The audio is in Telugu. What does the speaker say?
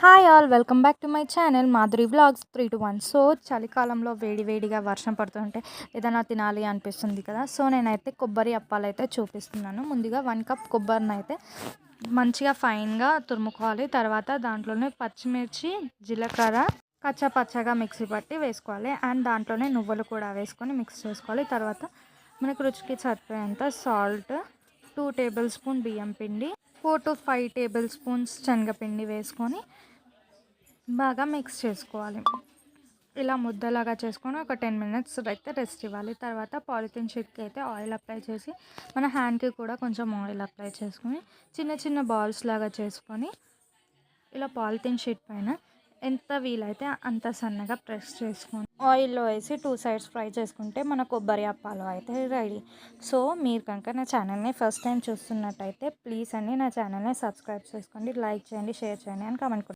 Hi all welcome back to my channel Madhuri vlogs 3-1. So చలికాలంలో వేడిగా వర్షం పడుతుంటే ఏదైనా తినాలి అనిపిస్తుంది కదా. సో నేనైతే కొబ్బరి అప్పాలు అయితే చూపిస్తున్నాను. ముందుగా 1 కప్ కొబ్బరిని అయితే మంచిగా ఫైన్గా తురుముకోవాలి. తర్వాత దాంట్లోనే పచ్చిమిర్చి, జీలకర్ర పచ్చగా మిక్సీ పట్టి వేసుకోవాలి. అండ్ దాంట్లోనే నువ్వులు కూడా వేసుకొని మిక్స్ చేసుకోవాలి. తర్వాత మనకు రుచికి సరిపోయేంత సాల్ట్, 2 టేబుల్ స్పూన్ బియ్యం పిండి, 4 to 5 టేబుల్ స్పూన్స్ శనగపిండి వేసుకొని బాగా మిక్స్ చేసుకోవాలి. ఇలా ముద్దలాగా చేసుకొని ఒక 10 మినిట్స్ అయితే రెస్ట్ ఇవ్వాలి. తర్వాత పాలిథిన్ షీట్కి అయితే ఆయిల్ అప్లై చేసి మన హ్యాండ్కి కూడా కొంచెం ఆయిల్ అప్లై చేసుకొని చిన్న బాల్స్ లాగా చేసుకొని ఇలా పాలిథిన్ షీట్ పైన ఎంత వీలైతే అంత సన్నగా ప్రెస్ చేసుకొని ఆయిల్లో వేసి 2 సైడ్స్ ఫ్రై చేసుకుంటే మన కొబ్బరి అప్పాలు అయితే రెడీ. సో మీరు కనుక నా ఛానల్ని ఫస్ట్ టైం చూస్తున్నట్టయితే ప్లీజ్ అండి నా ఛానల్ని సబ్స్క్రైబ్ చేసుకోండి, లైక్ చేయండి, షేర్ చేయండి అని కామెంట్